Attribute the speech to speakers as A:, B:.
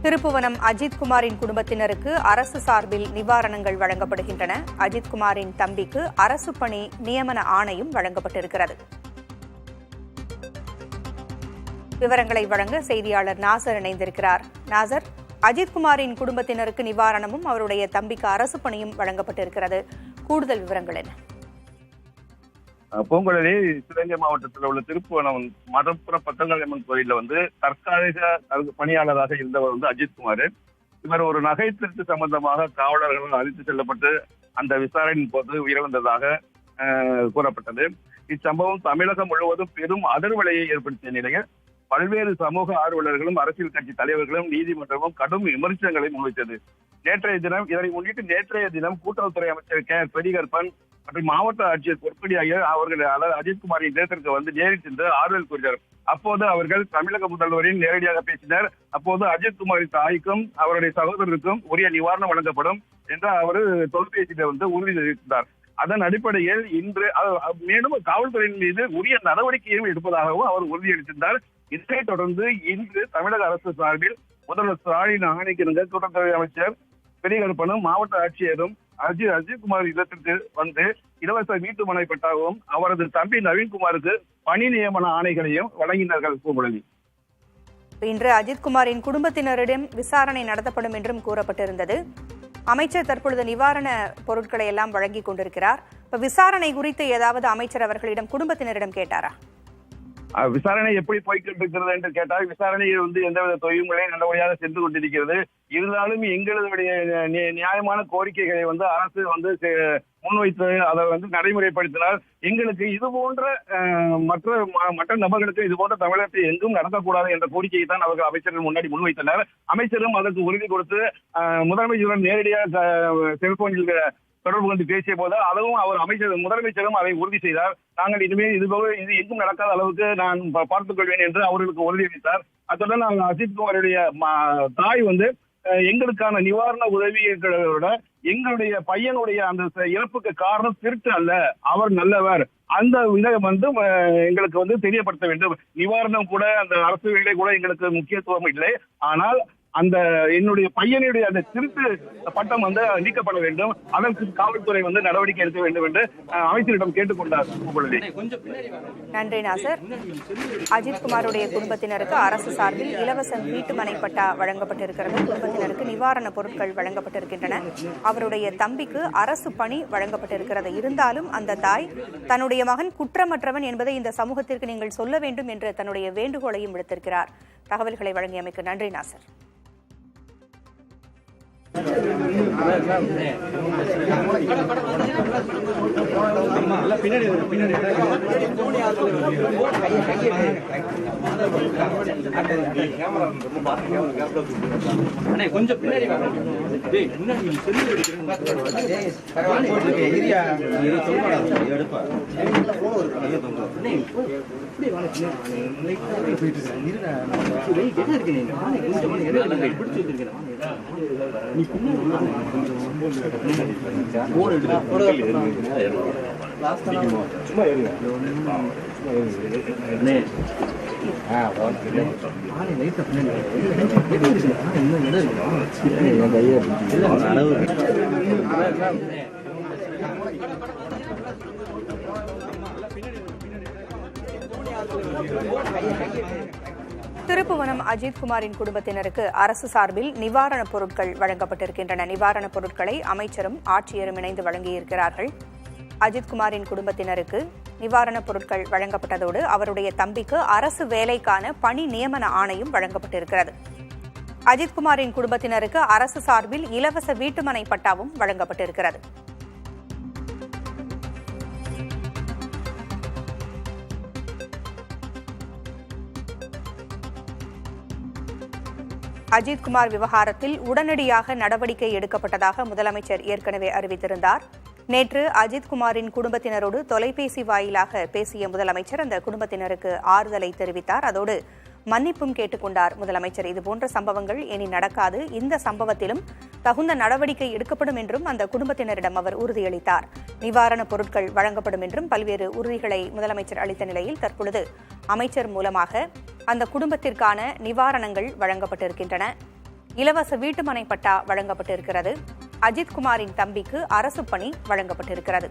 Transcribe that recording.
A: திருப்புவனம் அஜித்குமாரின் குடும்பத்தினருக்கு அரசு சார்பில் நிவாரணங்கள் வழங்கப்படுகின்றன. அஜித்குமாரின் தம்பிக்கு அரசு பணி நியமன ஆணையும் வழங்கப்பட்டிருக்கிறது. விவரங்களை வழங்க செய்தியாளர் நாசர் இணைந்திருக்கிறார். நாசர், அஜித்குமாரின் குடும்பத்தினருக்கு நிவாரணமும் அவருடைய தம்பிக்கு அரசு பணியும் வழங்கப்பட்டிருக்கிறது. கூடுதல் விவரங்கள் என்ன?
B: பூங்குழலி, சிவகங்கை மாவட்டத்தில் உள்ள திருப்புவனம் மதப்புற பத்தங்காளியம்மன் கோயிலில் தற்காலிக பணியாளராக இருந்தவர் அஜித்குமார். இவர் ஒரு நகை திருட்டு சம்பந்தமாக காவலர்களால் அழைத்து செல்லப்பட்டு அந்த விசாரணையின் போது உயிரிழந்ததாக கூறப்பட்டது. இச்சம்பவம் தமிழகம் முழுவதும் பெரும் அதிர்வலையை ஏற்படுத்திய நிலையில் பல்வேறு சமூக ஆர்வலர்களும் அரசியல் கட்சி தலைவர்களும் நீதிமன்றமும் கடும் விமர்சனங்களை முன்வைத்தது. இதனை முன்னிட்டு நேற்றைய தினம் கூட்டுறவுத்துறை அமைச்சர் கே பெரியகருப்பன் மற்றும் மாவட்ட ஆட்சியர் பொற்கொடி ஆகியோர் அவர்கள் அஜித்குமாரின் இடத்திற்கு நேரில் சென்று ஆறுதல் கூறினார். அப்போது அவர்கள் தமிழக முதல்வரின் நேரடியாக பேசினர். அப்போது அஜித்குமாரின் தாய்க்கும் அவருடைய சகோதரருக்கும் உரிய நிவாரணம் வழங்கப்படும் என்று அவர் தொலைபேசியில் உறுதி தெரிவித்தார். அதன் அடிப்படையில் இன்று மேலும் காவல்துறையின் மீது உரிய நடவடிக்கையும் எடுப்பதாகவும் அவர் உறுதியளித்திருந்தார். இதனைத் தொடர்ந்து இன்று தமிழக அரசு சார்பில் முதல்வர் ஸ்டாலின் ஆணைக்கிணங்க கூட்டுறவுத்துறை அமைச்சர் பெரியகருப்பனும் மாவட்ட ஆட்சியரும் அஜித்குமார் இல்லத்திற்கு இலவச வீட்டு மனை பட்டாகவும் அவரது தம்பி நவீன்குமாருக்கு பணி நியமன ஆணைகளையும் வழங்கினார்கள். பூங்குழலி,
A: இன்று அஜித்குமாரின் குடும்பத்தினரிடம் விசாரணை நடத்தப்படும் என்றும் கூறப்பட்டிருந்தது. அமைச்சர் தற்பொழுது நிவாரண பொருட்களை எல்லாம் வழங்கிக் கொண்டிருக்கிறார். இப்ப விசாரணை குறித்து ஏதாவது அமைச்சர் அவர்களிடம் குடும்பத்தினரிடம் கேட்டாரா?
B: விசாரணை எப்படி போய்கொண்டிருக்கிறது என்று கேட்டால் விசாரணையில் எந்தவித தொய்வுகளையும் நல்லபடியாக சென்று கொண்டிருக்கிறது. இருந்தாலும் எங்களுடைய நியாயமான கோரிக்கைகளை அரசு முன்வைத்து அதை நடைமுறைப்படுத்தினால் எங்களுக்கு இது போன்ற மற்ற நபர்களுக்கு இது போன்ற தமிழகத்தில் எங்கும் நடக்கக்கூடாது என்ற கோரிக்கையை தான் அவர்கள் அமைச்சர்கள் முன்னாடி முன்வைத்தனர். அமைச்சரும் அதற்கு உறுதி கொடுத்து முதலமைச்சருடன் நேரடியாக செல்போனில் தொடர்பு கொண்டு பேசிய போது அதுவும் அவர் முதலமைச்சரும் அதை உறுதி செய்தார். நாங்கள் இனிமேல் இது எங்கும் நடக்காத அளவுக்கு நான் பார்த்துக் கொள்வேன் என்று அவர்களுக்கு உறுதியளித்தார். அத்துடன் அஜித்குமாருடைய தாய் எங்களுக்கான நிவாரண உதவியோட எங்களுடைய பையனுடைய அந்த இறப்புக்கு காரணம் திருட்டு அல்ல, அவர் நல்லவர், அந்த இதை எங்களுக்கு தெரியப்படுத்த வேண்டும். நிவாரணம் கூட அந்த அரசு வேலை கூட எங்களுக்கு முக்கியத்துவம் இல்லை, ஆனால் அந்த என்னுடைய பையனுடைய அந்த திருட்டு பட்டம் நீக்கப்பட வேண்டும், அதற்கு காவல்துறை நடவடிக்கை எடுக்க வேண்டும் என்று அமைச்சரிடம் கேட்டுக்கொண்டார்.
A: நன்றி நாசர். அஜித்குமாருடைய குடும்பத்தினருக்கு அரசு சார்பில் இலவச வீட்டு மனை பட்டா வழங்கப்பட்டிருக்கிறது. குடும்பத்தினருக்கு நிவாரண பொருட்கள் வழங்கப்பட்டிருக்கின்றன. அவருடைய தம்பிக்கு அரசு பணி வழங்கப்பட்டிருக்கிறது. இருந்தாலும் அந்த தாய் தன்னுடைய மகன் குற்றமற்றவன் என்பதை இந்த சமூகத்திற்கு நீங்கள் சொல்ல வேண்டும் என்று தன்னுடைய வேண்டுகோளையும் விடுத்திருக்கிறார். தகவல்களை வழங்கியமைக்கு நன்றி நாசர்.
C: கொஞ்சம் பின்னாடி
A: திருப்புவனம் அஜித்குமாரின் குடும்பத்தினருக்கு அரசு சார்பில் நிவாரணப் பொருட்கள் வழங்கப்பட்டிருக்கின்றன. நிவாரணப் பொருட்களை அமைச்சரும் ஆட்சியரும் இணைந்து வழங்கியிருக்கிறார்கள். அஜித்குமாரின் குடும்பத்தினருக்கு நிவாரணப் பொருட்கள் வழங்கப்பட்டதோடு அவருடைய தம்பிக்கு அரசு வேலைக்கான பணி நியமன ஆணையும் வழங்கப்பட்டிருக்கிறது. அஜித்குமாரின் குடும்பத்தினருக்கு அரசு சார்பில் இலவச வீட்டுமனை பட்டாவும் வழங்கப்பட்டிருக்கிறது. அஜித்குமார் விவகாரத்தில் உடனடியாக நடவடிக்கை எடுக்கப்பட்டதாக முதலமைச்சர் ஏற்கனவே அறிவித்திருந்தார். நேற்று அஜித்குமாரின் குடும்பத்தினரோடு தொலைபேசி வாயிலாக பேசிய முதலமைச்சர் அந்த குடும்பத்தினருக்கு ஆறுதலை தெரிவித்தார். அதோடு மன்னிப்பும் கேட்டுக்கொண்டார் முதலமைச்சர். இதுபோன்ற சம்பவங்கள் இனி நடக்காது, இந்த சம்பவத்திலும் தகுந்த நடவடிக்கை எடுக்கப்படும் என்றும் அந்த குடும்பத்தினரிடம் அவர் உறுதியளித்தார். நிவாரணப் பொருட்கள் வழங்கப்படும் என்றும் பல்வேறு உறுதிகளை முதலமைச்சர் அளித்த நிலையில் தற்பொழுது அமைச்சர் மூலமாக அந்த குடும்பத்திற்கான நிவாரணங்கள் வழங்கப்பட்டிருக்கின்றன. இலவச வீட்டுமனை பட்டா வழங்கப்பட்டிருக்கிறது. அஜித்குமாரின் தம்பிக்கு அரசு பணி வழங்கப்பட்டிருக்கிறது.